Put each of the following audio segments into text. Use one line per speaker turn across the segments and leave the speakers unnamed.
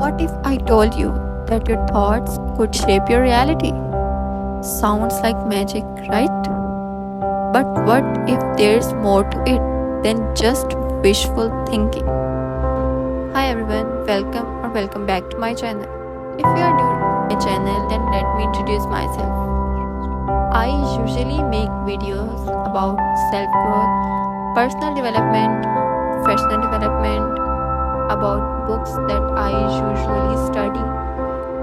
What if I told you that your thoughts could shape your reality? Sounds like magic, right? But what if there's more to it than just wishful thinking? Hi everyone, welcome back to my channel. If you are new to my channel, then let me introduce myself. I usually make videos about self-growth, personal development, professional development, about books that I usually study,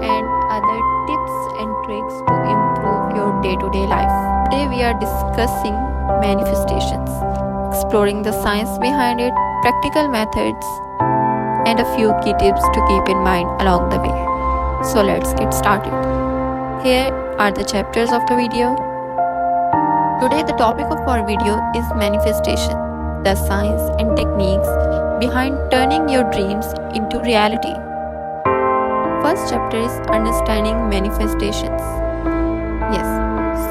and other tips and tricks to improve your day-to-day life. Today we are discussing manifestations, exploring the science behind it, practical methods, and a few key tips to keep in mind along the way. So let's get started. Here are the chapters of the video. Today the topic of our video is manifestation, the science and techniques behind turning your dreams into reality. First chapter is understanding manifestations. Yes,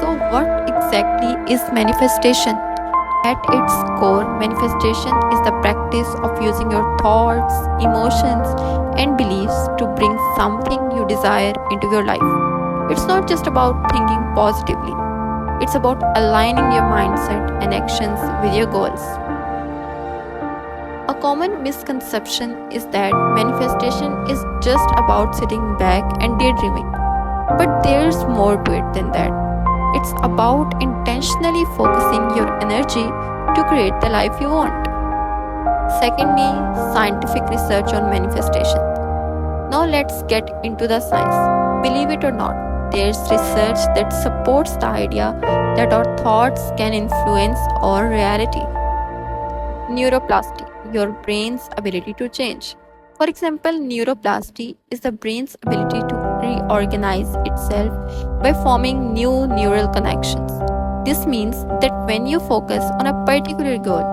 so what exactly is manifestation? At its core, manifestation is the practice of using your thoughts, emotions, and beliefs to bring something you desire into your life. It's not just about thinking positively, it's about aligning your mindset and actions with your goals. A common misconception is that manifestation is just about sitting back and daydreaming. But there's more to it than that. It's about intentionally focusing your energy to create the life you want. Secondly, scientific research on manifestation. Now let's get into the science. Believe it or not, there's research that supports the idea that our thoughts can influence our reality. Neuroplasty, your brain's ability to change. For example, neuroplasty is the brain's ability to reorganize itself by forming new neural connections. This means that when you focus on a particular goal,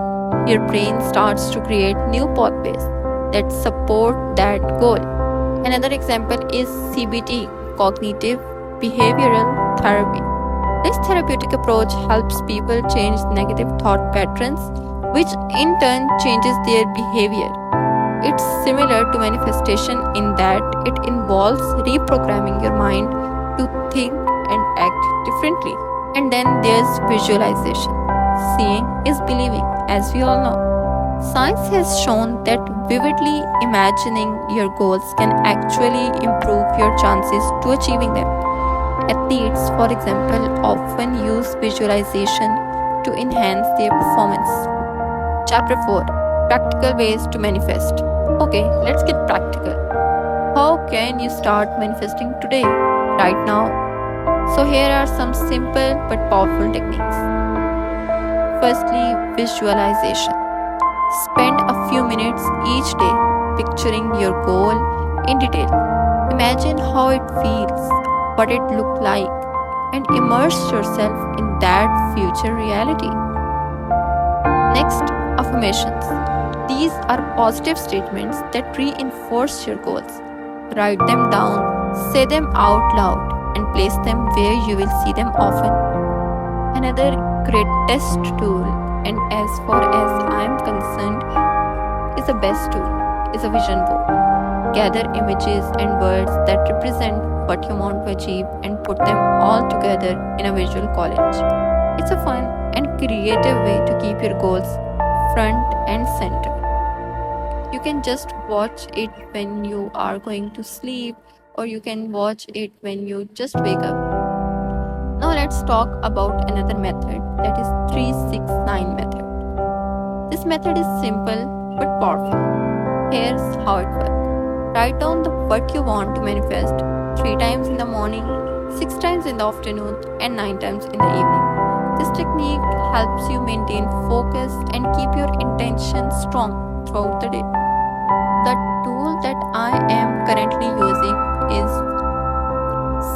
your brain starts to create new pathways that support that goal. Another example is CBT, cognitive behavioral therapy. This therapeutic approach helps people change negative thought patterns, which in turn changes their behavior. It's similar to manifestation in that it involves reprogramming your mind to think and act differently. And then there's visualization. Seeing is believing, as we all know. Science has shown that vividly imagining your goals can actually improve your chances to achieving them. Athletes, for example, often use visualization to enhance their performance. Chapter 4, Practical Ways to Manifest. Okay, let's get practical. How can you start manifesting today, right now? So here are some simple but powerful techniques. Firstly, visualization. Spend a few minutes each day picturing your goal in detail. Imagine how it feels, what it looks like, and immerse yourself in that future reality. Next, affirmations. These are positive statements that reinforce your goals. Write them down, say them out loud, and place them where you will see them often. Another great test tool, and as far as I am concerned, is the best tool, is a vision board. Gather images and words that represent what you want to achieve and put them all together in a visual collage. It's a fun and creative way to keep your goals front and center. You can just watch it when you are going to sleep, or you can watch it when you just wake up. Now let's talk about another method, that is 3-6-9 method. This method is simple but powerful. Here's how it works. Write down what you want to manifest 3 times in the morning, 6 times in the afternoon, and 9 times in the evening. This technique helps you maintain focus and keep your intention strong throughout the day. The tool that I am currently using is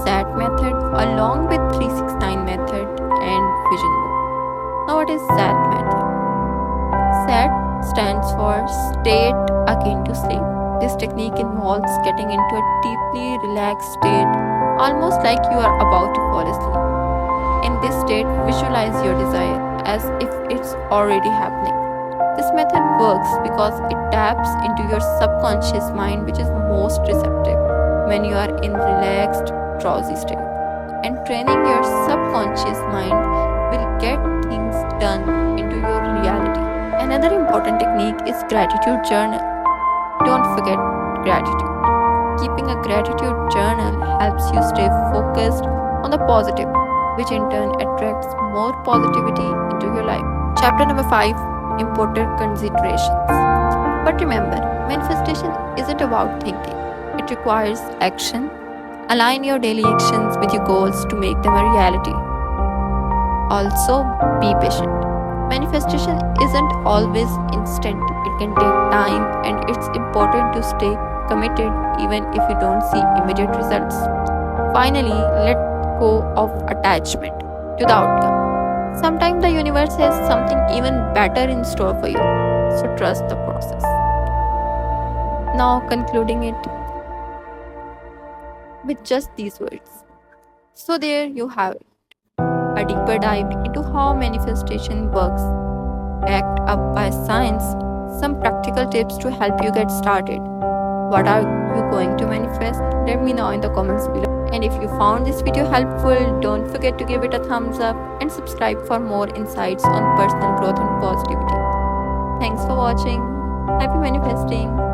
SAT method along with 3-6-9 method and vision board. Now what is SAT method? SAT stands for state akin to sleep. This technique involves getting into a deeply relaxed state, almost like you are about to fall asleep. In this state, visualize your desire as if it's already happening. This method works because it taps into your subconscious mind, which is most receptive when you are in relaxed, drowsy state. And training your subconscious mind will get things done into your reality. Another important technique is gratitude journal. Don't forget gratitude. Keeping a gratitude journal helps you stay focused on the positive, which in turn attracts more positivity into your life. Chapter number 5, Important Considerations. But remember, manifestation isn't about thinking, it requires action. Align your daily actions with your goals to make them a reality. Also, be patient. Manifestation isn't always instant, it can take time, and it's important to stay committed even if you don't see immediate results. Finally, let go of attachment to the outcome. Sometimes the universe has something even better in store for you, so trust the process. Now, concluding it with just these words. So, there you have it, a deeper dive into how manifestation works, backed up by science, some practical tips to help you get started. What are you going to manifest? Let me know in the comments below. And if you found this video helpful, don't forget to give it a thumbs up and subscribe for more insights on personal growth and positivity. Thanks for watching. Happy manifesting.